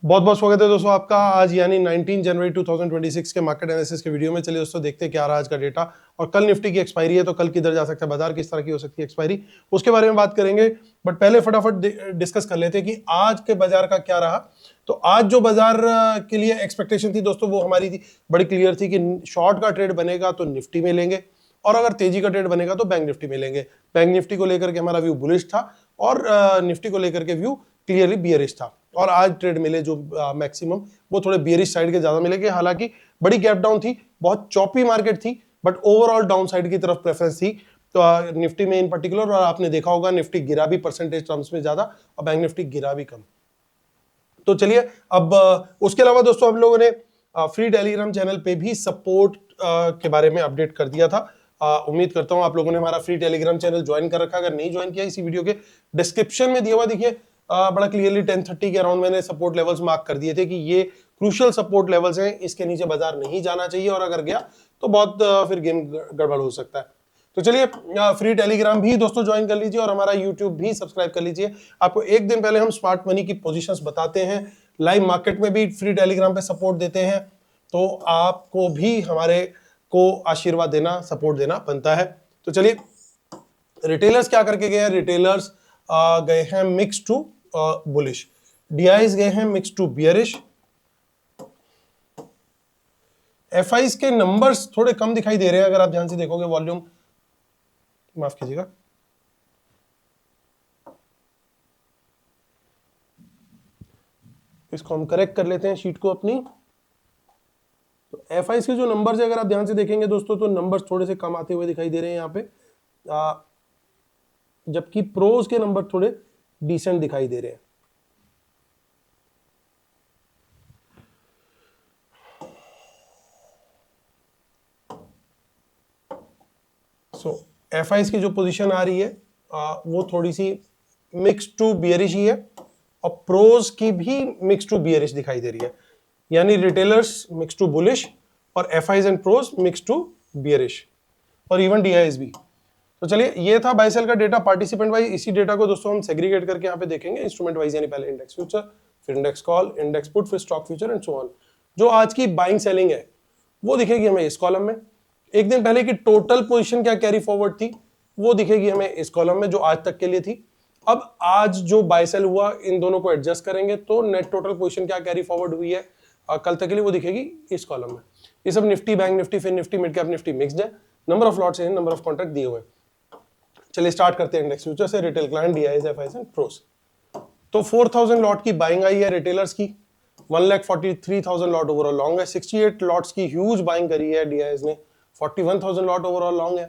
बहुत बहुत स्वागत है दोस्तों आपका आज यानी 19 जनवरी 2026 के मार्केट एनालिसिस के वीडियो में। चलिए दोस्तों देखते हैं क्या रहा आज का डेटा। और कल निफ्टी की एक्सपायरी है, तो कल किधर जा सकता है बाजार, किस तरह की हो सकती है एक्सपायरी, उसके बारे में बात करेंगे। बट पहले फटाफट डिस्कस कर लेते हैं कि आज के बाजार का क्या रहा। तो आज जो बाजार के लिए एक्सपेक्टेशन थी दोस्तों, वो हमारी थी बड़ी क्लियर थी कि शॉर्ट का ट्रेड बनेगा तो निफ्टी में लेंगे, और अगर तेजी का ट्रेड बनेगा तो बैंक निफ्टी में लेंगे। बैंक निफ्टी को लेकर के हमारा व्यू बुलिश था और निफ्टी को लेकर के व्यू क्लियरली बियरिश था। और आज ट्रेड मिले जो मैक्सिमम वो थोड़े बियरिश साइड के ज्यादा मिलेंगे। हालांकि बड़ी गैप डाउन थी, बहुत चॉपी मार्केट थी, बट ओवरऑल डाउन साइड की तरफ प्रेफरेंस थी तो निफ्टी में इन पर्टिकुलर। और आपने देखा होगा निफ्टी गिरा भी परसेंटेज टर्म्स में ज्यादा और बैंक निफ्टी गिरा भी कम। तो चलिए अब उसके अलावा दोस्तों हम लोगों ने फ्री टेलीग्राम चैनल पे भी सपोर्ट के बारे में अपडेट कर दिया था। उम्मीद करता हूं आप लोगों ने हमारा फ्री टेलीग्राम चैनल ज्वाइन कर रखा। अगर नहीं ज्वाइन किया, इसी वीडियो के डिस्क्रिप्शन में दिया हुआ देखिए बड़ा क्लियरली 10:30 के अराउंड मैंने सपोर्ट लेवल्स मार्क कर दिए थे कि ये क्रूशियल सपोर्ट लेवल्स हैं, इसके नीचे बाजार नहीं जाना चाहिए, और अगर गया तो बहुत फिर गेम गड़बड़ हो सकता है। तो चलिए फ्री टेलीग्राम भी दोस्तों ज्वाइन कर लीजिए और हमारा यूट्यूब भी सब्सक्राइब कर लीजिए। आपको एक दिन पहले हम स्मार्ट मनी की पोजीशंस बताते हैं, लाइव मार्केट में भी फ्री टेलीग्राम पे सपोर्ट देते हैं। तो आपको भी हमारे को आशीर्वाद देना, सपोर्ट देना बनता है। तो चलिए रिटेलर्स क्या करके गए हैं। रिटेलर्स गए हैं मिक्स टू बुलिश, डीआईज गए हैं मिक्स टू बियरिश, एफआईज के नंबर्स थोड़े कम दिखाई दे रहे हैं। अगर आप ध्यान से देखोगे वॉल्यूम, माफ कीजिएगा, इसको हम करेक्ट कर लेते हैं शीट को अपनी। तो एफआईज के जो नंबर्स है अगर आप ध्यान से देखेंगे दोस्तों, तो नंबर्स थोड़े से कम आते हुए दिखाई दे रहे हैं यहाँ पे, जबकि प्रोज के नंबर थोड़े डिसेंट दिखाई दे रहे हैं। सो एफआईज की जो पोजीशन आ रही है वो थोड़ी सी मिक्स टू बियरिश ही है, और प्रोज की भी मिक्स टू बियरिश दिखाई दे रही है। यानी रिटेलर्स मिक्स टू बुलिश और FIIs and pros mix to bearish, और इवन डीआईज भी। तो चलिए ये था बाय सेल का डेटा पार्टिसिपेंट वाइज। इसी डेटा को दोस्तों हम सेग्रीगेट करके यहाँ पे देखेंगे इंस्ट्रूमेंट वाइज, यानी पहले इंडेक्स फ्यूचर, फिर इंडेक्स कॉल, इंडेक्स पुट, फिर stock future and so on. जो आज की बाइंग सेलिंग है वो दिखेगी हमें इस कॉलम में। एक दिन पहले की टोटल पोजीशन क्या कैरी फॉरवर्ड थी वो दिखेगी हमें इस कॉलम में, जो आज तक के लिए थी। अब आज जो बाय सेल हुआ, इन दोनों को एडजस्ट करेंगे तो नेट टोटल पोजीशन क्या कैरी फॉरवर्ड हुई है कल तक के लिए, वो दिखेगी इस कॉलम में। ये सब निफ्टी, बैंक निफ्टी, फिर Nifty, mid cap Nifty mixed है। नंबर ऑफ लॉट्स हैं, नंबर ऑफ कॉन्ट्रैक्ट दिए हुए। चलिए स्टार्ट करते हैं इंडेक्स फ्यूचर से। Retail client, DIs, FIIs and pros. तो 4000 लॉट की बाइंग आई है रिटेलर्स की, 1,43,000 लॉट ओवरऑल लॉन्ग है। 68 लॉट्स की ह्यूज बाइंग करी है डीआईज ने, 41,000 लॉट ओवरऑल लॉन्ग है।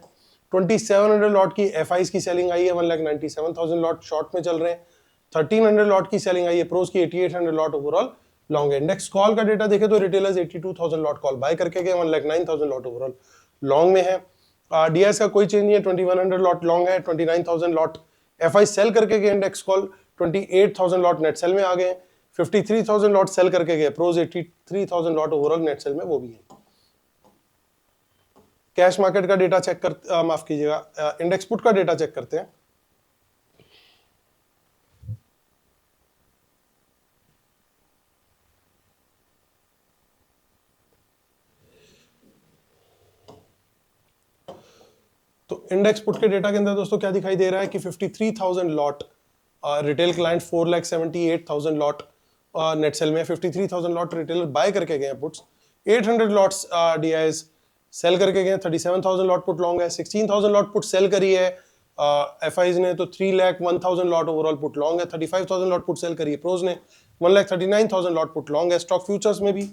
2700 लॉट की एफआईज की सेलिंग आई है, 1,97,000 लॉट शॉर्ट में चल रहे हैं। 1300 लॉट की सेलिंग आई है प्रोस की, 8800 लॉट ओवरऑल लॉन्ग है। इंडेक्स कॉल का डेटा देखें तो रिटेलर्स 82,000 लॉट कॉल बाय करके गए, 1,09,000 लॉट ओवरऑल लॉन्ग में है। डीएस का कोई चेंज नहीं है, 2100 लॉट लॉन्ग है, 29,000 लॉट एफआई सेल करके गए। Index call 28,000 lot net sell में आ गए, 53,000 लॉट सेल करके गए pros, 83,000 lot overall net sell में वो भी है। कैश मार्केट का डेटा चेक कर, माफ कीजिएगा, इंडेक्स पुट का डेटा चेक करते हैं। तो इंडेक्स पुट के डेटा के अंदर दोस्तों क्या दिखाई दे रहा है कि 53,000 lot retail client, 4,78,000 lot net sell में, 53,000 लॉट रिटेलर बाय करके गए पुट्स, 800 लॉट्स डीआईएस सेल करके गए, 37,000 लॉट पुट लॉन्ग है, 16,000 लॉट पुट सेल करी है एफआईज ने, तो 3,01,000 लॉट ओवरऑल पुट लॉन्ग है। 35,000 लॉट पुट सेल करी है प्रोज ने, 1,39,000 लॉट पुट लॉन्ग है। स्टॉक फ्यूचर्स में भी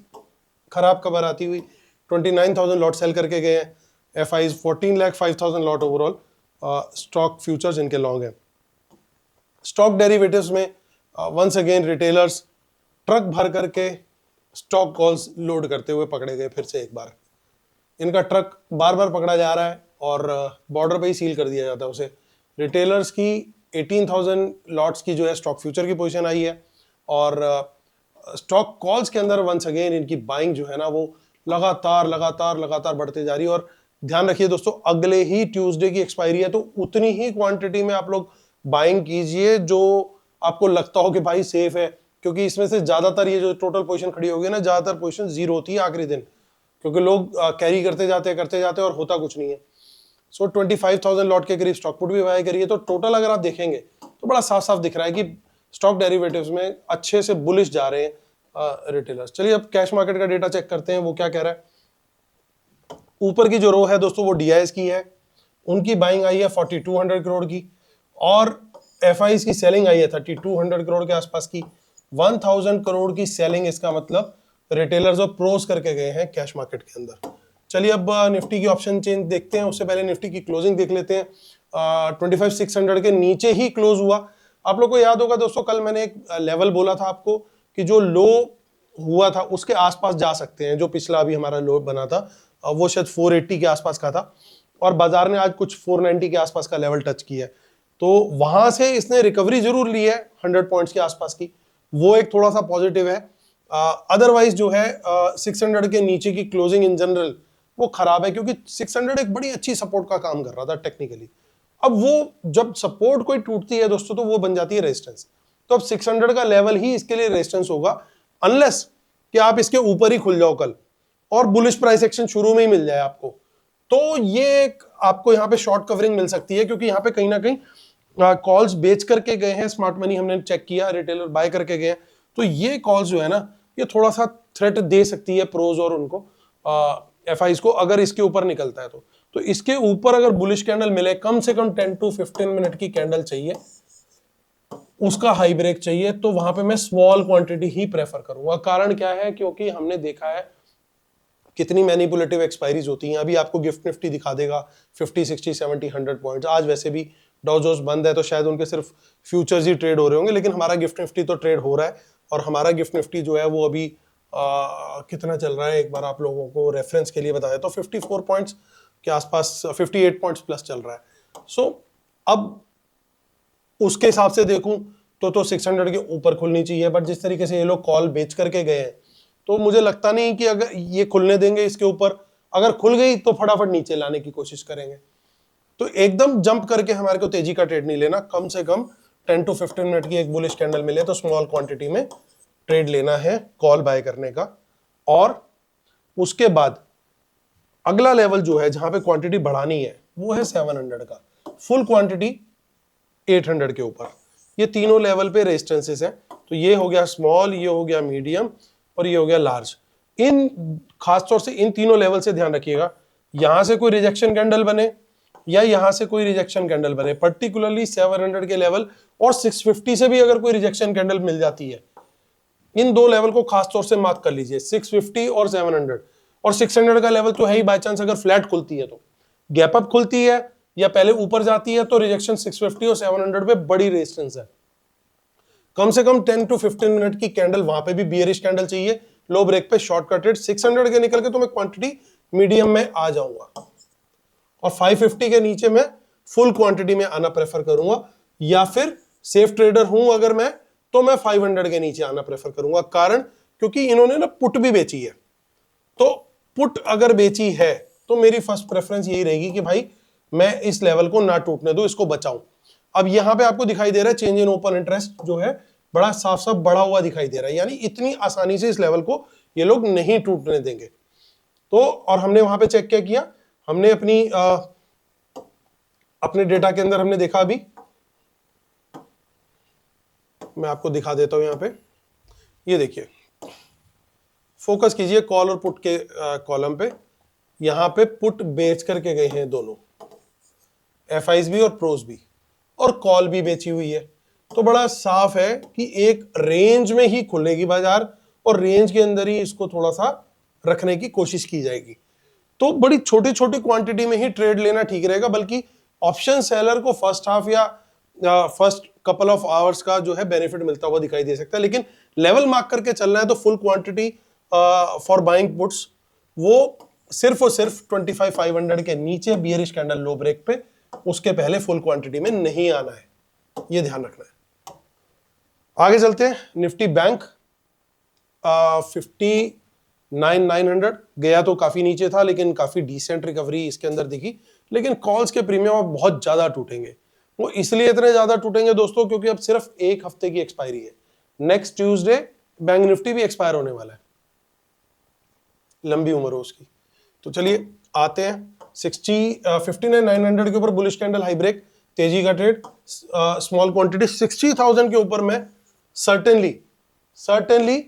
खराब खबर आती हुई, 29,000 लॉट सेल करके गए हैं FIIs, 14,05,000 lot overall stock futures इनके लॉन्ग है। स्टॉक डेरिवेटिव्स में वंस अगेन रिटेलर्स ट्रक भर करके स्टॉक कॉल्स लोड करते हुए पकड़े गए फिर से एक बार। इनका ट्रक बार बार पकड़ा जा रहा है और बॉर्डर पे ही सील कर दिया जाता है उसे। रिटेलर्स की 18,000 लॉट्स की जो है स्टॉक फ्यूचर की पोजीशन आई है, और स्टॉक कॉल्स के अंदर वंस अगेन इनकी बाइंग जो है ना वो लगातार बढ़ते जा रही है। और ध्यान रखिए दोस्तों, अगले ही ट्यूसडे की एक्सपायरी है, तो उतनी ही क्वांटिटी में आप लोग बाइंग कीजिए जो आपको लगता हो कि भाई सेफ है। क्योंकि इसमें से ज्यादातर ये जो टोटल पोजीशन खड़ी होगी ना, ज्यादातर पोजीशन जीरो होती है आखिरी दिन, क्योंकि लोग कैरी करते जाते और होता कुछ नहीं है। सो 25,000 लॉट के करीब स्टॉक पुट भी बाय करिए। तो टोटल अगर आप देखेंगे तो बड़ा साफ साफ दिख रहा है कि स्टॉक डेरिवेटिव्स में अच्छे से बुलिश जा रहे हैं रिटेलर्स। चलिए अब कैश मार्केट का डेटा चेक करते हैं, वो क्या कह रहा है। ऊपर की जो रो है दोस्तों वो डीआईएस की है, उनकी बाइंग आई है 4200 करोड़ की, और एफआईज की सेलिंग आई है 3200 करोड़ के आसपास की। 1000 करोड़ की सेलिंग, इसका मतलब रिटेलर्स और प्रोस करके गए हैं कैश मार्केट के अंदर। चलिए अब निफ्टी की ऑप्शन चेंज देखते हैं, उससे पहले निफ्टी की क्लोजिंग देख लेते हैं। 25,600 के नीचे ही क्लोज हुआ। आप लोग को याद होगा दोस्तों, कल मैंने एक लेवल बोला था आपको कि जो लो हुआ था उसके आसपास जा सकते हैं। जो पिछला अभी हमारा लो बना था वो शायद 480 के आसपास का था, और बाजार ने आज कुछ 490 के आसपास का लेवल टच किया है। तो वहां से इसने रिकवरी जरूर ली है 100 पॉइंट्स के आसपास की, वो एक थोड़ा सा पॉजिटिव है। अदरवाइज जो है 600 के नीचे की क्लोजिंग इन जनरल वो खराब है, क्योंकि 600 एक बड़ी अच्छी सपोर्ट का काम कर रहा था टेक्निकली। अब वो जब सपोर्ट कोई टूटती है दोस्तों तो वो बन जाती है रेजिस्टेंस। तो अब 600 का लेवल ही इसके लिए रेजिस्टेंस होगा, अनलेस कि आप इसके ऊपर ही खुल जाओ कल और बुलिश प्राइस एक्शन शुरू में ही मिल जाए आपको। तो ये एक आपको यहाँ पे शॉर्ट कवरिंग मिल सकती है, क्योंकि यहाँ पे कहीं ना कहीं कॉल्स बेच करके गए हैं। स्मार्ट मनी हमने चेक किया, रिटेलर बाय करके गए हैं। तो ये कॉल्स जो है ना, ये थोड़ा सा थ्रेट दे सकती है प्रोज और उनको एफआईज को, अगर इसके ऊपर निकलता है तो इसके ऊपर अगर बुलिश कैंडल मिले, कम से कम 10 to 15 मिनट की कैंडल चाहिए, उसका हाई ब्रेक चाहिए, तो वहां पे मैं स्मॉल क्वांटिटी ही प्रेफर करूंगा। कारण क्या है, क्योंकि हमने देखा है कितनी मैनिपुलेटिव एक्सपायरीज होती हैं। अभी आपको गिफ्ट निफ्टी दिखा देगा 50, 60, 70, 100 पॉइंट्स। आज वैसे भी डाउ जोन्स बंद है तो शायद उनके सिर्फ फ्यूचर्स ही ट्रेड हो रहे होंगे, लेकिन हमारा गिफ्ट निफ्टी तो ट्रेड हो रहा है। और हमारा गिफ्ट निफ्टी जो है वो अभी कितना चल रहा है, एक बार आप लोगों को रेफरेंस के लिए बताया तो 54 पॉइंट्स के आसपास, 58 पॉइंट्स प्लस चल रहा है। सो अब उसके हिसाब से देखूं तो 600 के ऊपर खुलनी चाहिए। बट जिस तरीके से ये लोग कॉल बेच करके गए हैं, तो मुझे लगता नहीं कि अगर ये खुलने देंगे इसके ऊपर। अगर खुल गई तो फटाफट नीचे लाने की कोशिश करेंगे। तो एकदम जंप करके हमारे को तेजी का ट्रेड नहीं लेना, कम से कम 10 to 15 मिनट की एक बुलिश कैंडल मिले तो स्मॉल क्वांटिटी में ट्रेड लेना है कॉल बाय करने का। और उसके बाद अगला लेवल जो है जहां पे क्वांटिटी बढ़ानी है वो है 700 का, फुल क्वांटिटी 800 के ऊपर। ये तीनों लेवल पे रेजिस्टेंसेस हैं। तो ये हो गया स्मॉल, ये हो गया मीडियम और ये हो गया लार्ज। इन खासतौर से इन तीनों लेवल से ध्यान रखिएगा, यहां से कोई रिजेक्शन कैंडल बने या यहां से कोई रिजेक्शन कैंडल बने, पर्टिकुलरली 700 के लेवल और 650 से भी अगर कोई रिजेक्शन कैंडल मिल जाती है, इन दो लेवल को खासतौर से मार्क कर लीजिए, 650 और 700। और 600 का लेवल तो है ही, बाय चांस अगर फ्लैट खुलती है तो गैप अप खुलती है या पहले ऊपर जाती है तो रिजेक्शन 650 और 700 पे बड़ी रेजिस्टेंस है। कम से कम 10 to 15 मिनट की कैंडल, वहां पे भी बियरिश कैंडल चाहिए, लो ब्रेक पे शॉर्ट कट रेट 600 के निकल के तो मैं क्वांटिटी मीडियम में आ जाऊंगा, और 550 के नीचे मैं फुल क्वांटिटी में आना प्रेफर करूंगा। या फिर सेफ ट्रेडर हूं अगर मैं, तो मैं 500 के नीचे आना प्रेफर करूंगा। कारण क्योंकि इन्होंने ना पुट भी बेची है, तो पुट अगर बेची है तो मेरी फर्स्ट प्रेफरेंस यही रहेगी कि भाई मैं इस लेवल को ना टूटने दूं, इसको बचाऊं। अब यहां पे आपको दिखाई दे रहा है चेंज इन ओपन इंटरेस्ट जो है बड़ा साफ साफ बढ़ा हुआ दिखाई दे रहा है, यानी इतनी आसानी से इस लेवल को ये लोग नहीं टूटने देंगे। तो और हमने वहां पे चेक क्या किया, हमने अपने डेटा के अंदर हमने देखा, अभी मैं आपको दिखा देता हूं। यहां पे ये देखिए, फोकस कीजिए कॉल और पुट के कॉलम पे। यहां पे पुट बेच करके गए हैं दोनों, एफआईज भी और प्रोस भी, और कॉल भी बेची हुई है। तो बड़ा साफ है कि एक रेंज में ही खुलेगी बाजार और रेंज के अंदर ही इसको थोड़ा सा रखने की कोशिश की जाएगी। तो बड़ी छोटी छोटी क्वांटिटी में ही ट्रेड लेना ठीक रहेगा। बल्कि ऑप्शन सेलर को फर्स्ट हाफ या फर्स्ट कपल ऑफ आवर्स का जो है बेनिफिट मिलता हुआ दिखाई दे सकता है, लेकिन लेवल मार्क करके चलना है तो full quantity for buying puts वो सिर्फ और सिर्फ 25,500 के नीचे बियरिश कैंडल लो ब्रेक पे, उसके पहले फुल क्वांटिटी में नहीं आना है, ये ध्यान रखना है। आगे चलते हैं, निफ्टी बैंक 59,900 गया तो काफी नीचे था, लेकिन काफी डिसेंट रिकवरी इसके अंदर दिखी। लेकिन कॉल्स के प्रीमियम अब बहुत ज्यादा टूटेंगे। वो इसलिए इतने ज्यादा टूटेंगे दोस्तों क्योंकि अब सिर्फ एक हफ्ते की एक्सपायरी है। नेक्स्ट ट्यूसडे बैंक निफ्टी भी एक्सपायर होने वाला है, लंबी उम्र हो उसकी। तो चलिए आते हैं 59,900 के ऊपर बुलिश कैंडल हाई ब्रेक, तेजी का ट्रेड, स्मॉल क्वांटिटी 60,000 के ऊपर मैं certainly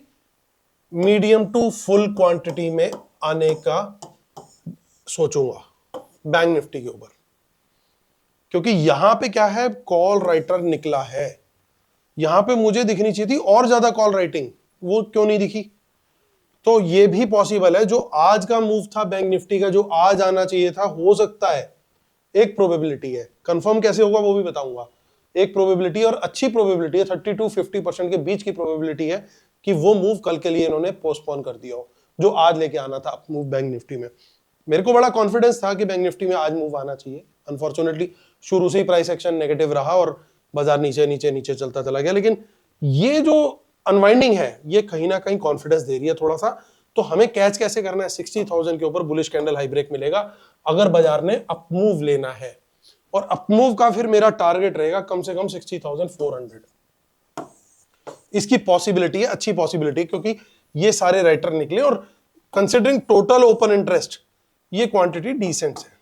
medium to full quantity में आने का सोचूंगा बैंक निफ्टी के ऊपर, क्योंकि यहां पे क्या है, कॉल राइटर निकला है। यहां पे मुझे दिखनी चाहिए थी और ज्यादा कॉल राइटिंग, वो क्यों नहीं दिखी? तो ये भी पॉसिबल है, जो आज का मूव था बैंक निफ्टी का, जो आज आना चाहिए था, हो सकता है, एक प्रोबेबिलिटी है। कंफर्म कैसे होगा वो भी बताऊंगा। एक प्रोबेबिलिटी और अच्छी प्रोबेबिलिटी है, 30 to 50% के बीच की प्रोबेबिलिटी है कि वो मूव कल के लिए इन्होंने पोस्टपोन कर दिया हो, जो आज लेके आना था मूव बैंक निफ्टी में। मेरे को बड़ा कॉन्फिडेंस था कि बैंक निफ्टी में आज मूव आना चाहिए। अनफॉर्चुनेटली शुरू से ही प्राइस एक्शन नेगेटिव रहा और बाजार नीचे नीचे नीचे चलता चला गया, लेकिन ये जो अनवाइंडिंग है ये कहीं ना कहीं कॉन्फिडेंस दे रही है थोड़ा सा। तो हमें कैच कैसे करना है? 60,000 के ऊपर बुलिश कैंडल हाई ब्रेक मिलेगा अगर बाजार ने अप मूव लेना है, और अप मूव का फिर मेरा टारगेट रहेगा कम से कम 60,400। इसकी पॉसिबिलिटी है, अच्छी पॉसिबिलिटी, क्योंकि ये सारे राइटर निकले और कंसिडरिंग टोटल ओपन इंटरेस्ट ये क्वांटिटी डिसेंट है,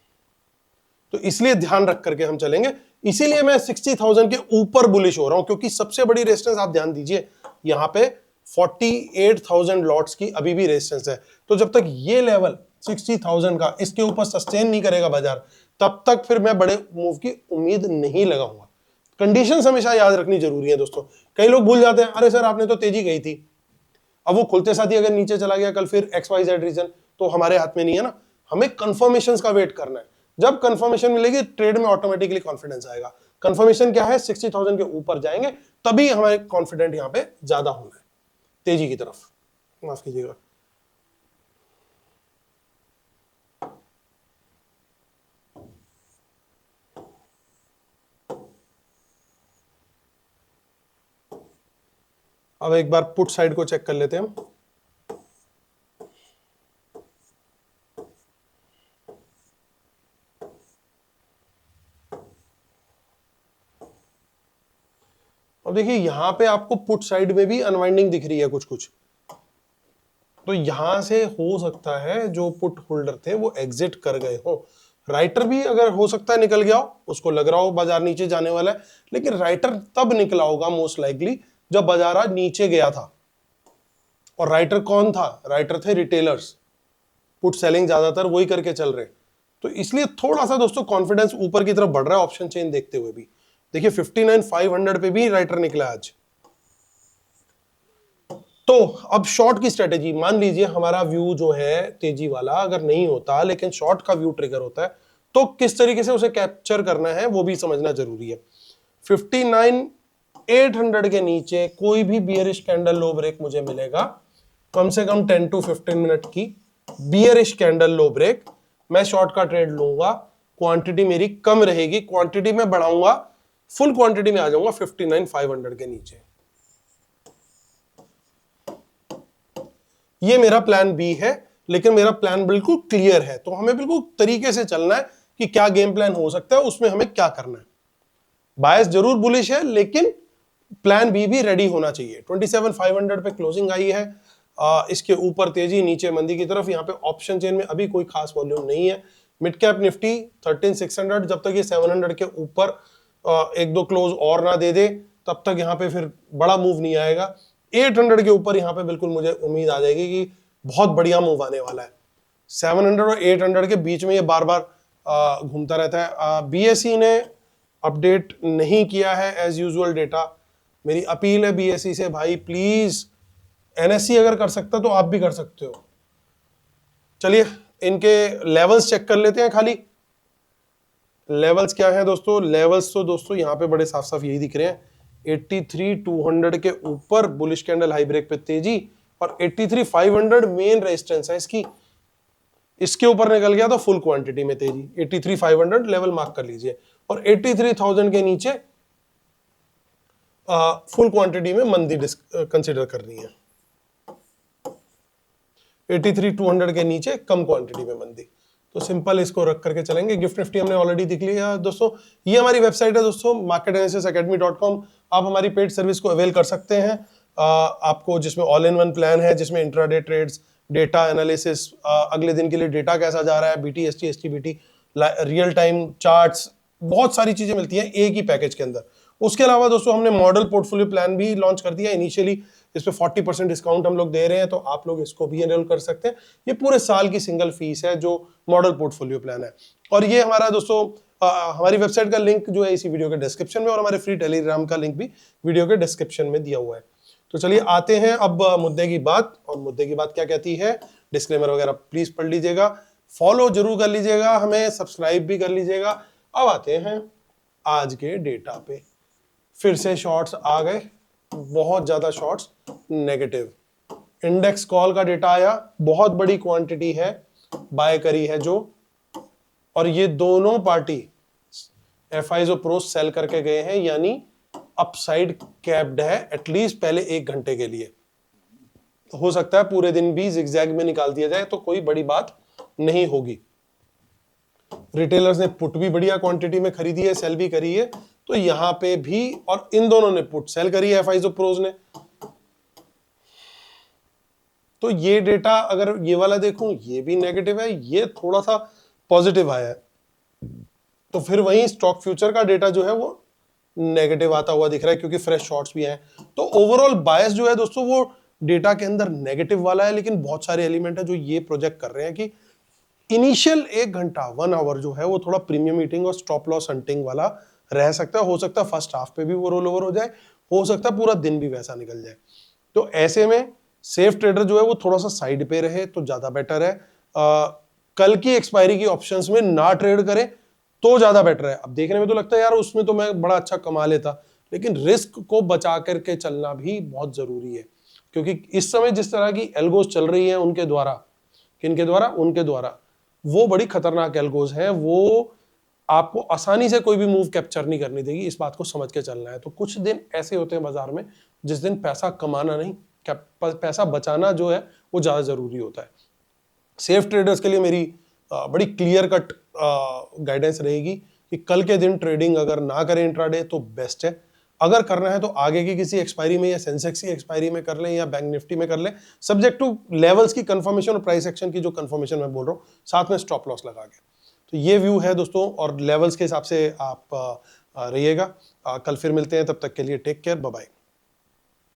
तो इसलिए ध्यान रख करके हम चलेंगे। इसीलिए मैं 60,000 के ऊपर बुलिश हो रहा हूं, क्योंकि सबसे बड़ी रेजिस्टेंस आप ध्यान दीजिए यहां पे 48,000 लॉट्स की अभी भी रेजिस्टेंस है। तो जब तक ये लेवल 60,000 का इसके ऊपर सस्टेन नहीं करेगा बाजार, तब तक फिर मैं बड़े मूव की उम्मीद नहीं लगाऊंगा। कंडीशंस हमेशा याद रखनी जरूरी है दोस्तों। कई लोग भूल जाते हैं, अरे सर आपने तो तेजी गई थी, अब वो खुलते साथ ही अगर नीचे चला गया कल फिर XYZ रीजन, तो हमारे हाथ में नहीं है ना। हमें कंफर्मेशंस का वेट करना है। जब कंफर्मेशन मिलेगी ट्रेड में ऑटोमेटिकली कॉन्फिडेंस आएगा। कंफर्मेशन क्या है? 60,000 के ऊपर जाएंगे तभी हमें कॉन्फिडेंट यहां पे ज्यादा होना है तेजी की तरफ। माफ कीजिएगा। अब एक बार पुट साइड को चेक कर लेते हैं हम। अब देखिए यहां पे आपको पुट साइड में भी अनवाइंडिंग दिख रही है कुछ कुछ, तो यहां से हो सकता है जो पुट होल्डर थे वो एग्जिट कर गए हो। राइटर भी अगर हो सकता है निकल गया हो, उसको लग रहा हो बाजार नीचे जाने वाला है, लेकिन राइटर तब निकला होगा मोस्ट लाइकली जब बाजार आज नीचे गया था। और राइटर कौन था? राइटर थे रिटेलर्स, पुट सेलिंग ज्यादातर वही करके चल रहे। तो इसलिए थोड़ा सा दोस्तों कॉन्फिडेंस ऊपर की तरफ बढ़ रहा है ऑप्शन चेन देखते हुए भी। देखिए 59,500 पे भी राइटर निकला आज। तो अब शॉर्ट की स्ट्रेटेजी, मान लीजिए हमारा व्यू जो है तेजी वाला अगर नहीं होता लेकिन शॉर्ट का व्यू ट्रिगर होता है, तो किस तरीके से उसे कैप्चर करना है वो भी समझना जरूरी है। 59,800 के नीचे कोई भी बियरिश कैंडल लो ब्रेक मुझे मिलेगा, कम से कम 10 to 15 मिनट की बियरिश कैंडल लो ब्रेक, मैं शॉर्ट का ट्रेड लूंगा। क्वांटिटी मेरी कम रहेगी, क्वांटिटी में बढ़ाऊंगा, फुल क्वांटिटी में आ जाऊंगा 59,500 के नीचे। ये मेरा प्लान बी है, लेकिन मेरा प्लान बिल्कुल क्लियर है। तो हमें बिल्कुल तरीके से चलना है कि क्या गेम प्लान हो सकता है, उसमें हमें क्या करना है। बायस जरूर बुलिश है, लेकिन प्लान बी भी रेडी होना चाहिए। 27,500 पे क्लोजिंग आई है, इसके ऊपर तेजी नीचे मंदी की तरफ। यहाँ पे ऑप्शन चेन में अभी कोई खास वॉल्यूम नहीं है। मिड कैप निफ्टी 13,600, जब तक ये 700 के ऊपर एक दो क्लोज और ना दे दे तब तक यहाँ पे फिर बड़ा मूव नहीं आएगा। 800 के ऊपर यहाँ पे बिल्कुल मुझे उम्मीद आ जाएगी कि बहुत बढ़िया मूव आने वाला है। 700 और 800 के बीच में ये बार बार घूमता रहता है। BSE ने अपडेट नहीं किया है एज यूजुअल डेटा। मेरी अपील है BSE से, भाई प्लीज, NSE अगर कर सकता तो आप भी कर सकते हो। चलिए इनके लेवल्स चेक कर लेते हैं। खाली लेवल्स क्या है दोस्तों? लेवल्स तो दोस्तों यहाँ पे बड़े साफ साफ यही दिख रहे हैं। 83,200 के ऊपर बुलिश कैंडल हाई ब्रेक पे तेजी, और 83,500 मेन रेजिस्टेंस है इसकी। इसके ऊपर निकल गया तो फुल क्वांटिटी में तेजी। 83,500 लेवल मार्क कर लीजिए, और 83,000 के नीचे फुल क्वांटिटी में मंदी कंसीडर करनी है। 83,200 के नीचे कम क्वांटिटी में मंदी। तो सिंपल इसको रख करके चलेंगे। गिफ्ट निफ्टी हमने ऑलरेडी दिख लिया दोस्तों। ये हमारी वेबसाइट है दोस्तों, marketanalysisacademy.com। आप हमारी पेड सर्विस को अवेल कर सकते हैं। आपको जिसमें ऑल इन वन प्लान है, जिसमें इंट्राडे ट्रेड्स, डेटा एनालिसिस, अगले दिन के लिए डेटा कैसा जा रहा है, BT ST STBT, real time charts, बहुत सारी चीजें मिलती हैं एक ही पैकेज के अंदर। उसके अलावा दोस्तों हमने मॉडल पोर्टफोलियो प्लान भी लॉन्च कर दिया इनिशियली, इस पे 40% डिस्काउंट हम लोग दे रहे हैं, तो आप लोग इसको भी एनरोल कर सकते हैं। ये पूरे साल की सिंगल फीस है जो मॉडल पोर्टफोलियो प्लान है। और ये हमारा दोस्तों हमारी वेबसाइट का लिंक जो है इसी वीडियो के डिस्क्रिप्शन में, और हमारे फ्री टेलीग्राम का लिंक भी वीडियो के डिस्क्रिप्शन में दिया हुआ है। तो चलिए आते हैं अब मुद्दे की बात, और मुद्दे की बात क्या कहती है, डिस्क्लेमर वगैरह प्लीज पढ़ लीजिएगा, फॉलो जरूर कर लीजिएगा, हमें सब्सक्राइब भी कर लीजिएगा। अब आते हैं आज के डेटा पे। फिर से शॉर्ट्स आ गए, बहुत ज्यादा शॉर्ट्स नेगेटिव। इंडेक्स कॉल का डेटा आया, बहुत बड़ी क्वांटिटी है बाय करी है जो, और ये दोनों पार्टी एफआईज और प्रोस सेल करके गए हैं, यानी अपसाइड कैप्ड है एटलीस्ट पहले 1 घंटे के लिए। तो हो सकता है पूरे दिन भी जिगजैग में निकाल दिया जाए, तो कोई बड़ी बात नहीं होगी। रिटेलर्स ने पुट भी बढ़िया क्वांटिटी में खरीदी है, सेल भी करी है, तो यहां पे भी, और इन दोनों ने पुट सेल करी है एफआईज और प्रोस ने। तो ये डेटा अगर ये वाला देखूं, ये भी नेगेटिव है, ये थोड़ा सा पॉजिटिव आया है, तो फिर वहीं स्टॉक फ्यूचर का डेटा जो है वो नेगेटिव आता हुआ दिख रहा है, क्योंकि फ्रेश शॉर्ट्स भी हैं। तो ओवरऑल बायस जो है दोस्तों वो डेटा के अंदर नेगेटिव वाला है, लेकिन बहुत सारे एलिमेंट है जो ये प्रोजेक्ट कर रहे हैं कि इनिशियल 1 घंटा 1 आवर जो है वो थोड़ा प्रीमियम ईटिंग और स्टॉप लॉस हंटिंग वाला रह सकता है। हो सकता है फर्स्ट हाफ पे भी वो रोल ओवर हो जाए, हो सकता है पूरा दिन भी वैसा निकल जाए। तो ऐसे में सेफ ट्रेडर जो है वो थोड़ा सा साइड पे रहे तो ज्यादा बेटर है। कल की एक्सपायरी की ऑप्शंस में ना ट्रेड करें तो ज्यादा बेटर है। अब देखने में तो लगता है यार उसमें तो मैं बड़ा अच्छा कमा लेता, लेकिन रिस्क को बचा करके चलना भी बहुत जरूरी है, क्योंकि इस समय जिस तरह की एल्गोज चल रही है उनके द्वारा, किनके द्वारा, उनके द्वारा, वो बड़ी खतरनाक एल्गोज हैं, वो आपको आसानी से कोई भी मूव कैप्चर नहीं करनी देगी, इस बात को समझ के चलना है। तो कुछ दिन ऐसे होते हैं बाजार में जिस दिन पैसा कमाना नहीं, पैसा बचाना जो है वो ज्यादा जरूरी होता है। सेफ ट्रेडर्स के लिए मेरी बड़ी क्लियर कट गाइडेंस रहेगी कि कल के दिन ट्रेडिंग अगर ना करें इंट्राडे तो बेस्ट है। अगर करना है तो आगे की किसी एक्सपायरी में या सेंसेक्स की एक्सपायरी में कर लें या बैंक निफ्टी में कर लें, सब्जेक्ट टू लेवल्स की कंफर्मेशन और प्राइस एक्शन की जो कंफर्मेशन मैं बोल रहा हूँ, साथ में स्टॉप लॉस लगा के। तो ये व्यू है दोस्तों, और लेवल्स के हिसाब से आप रहिएगा। कल फिर मिलते हैं, तब तक के लिए टेक केयर, बाय बाय।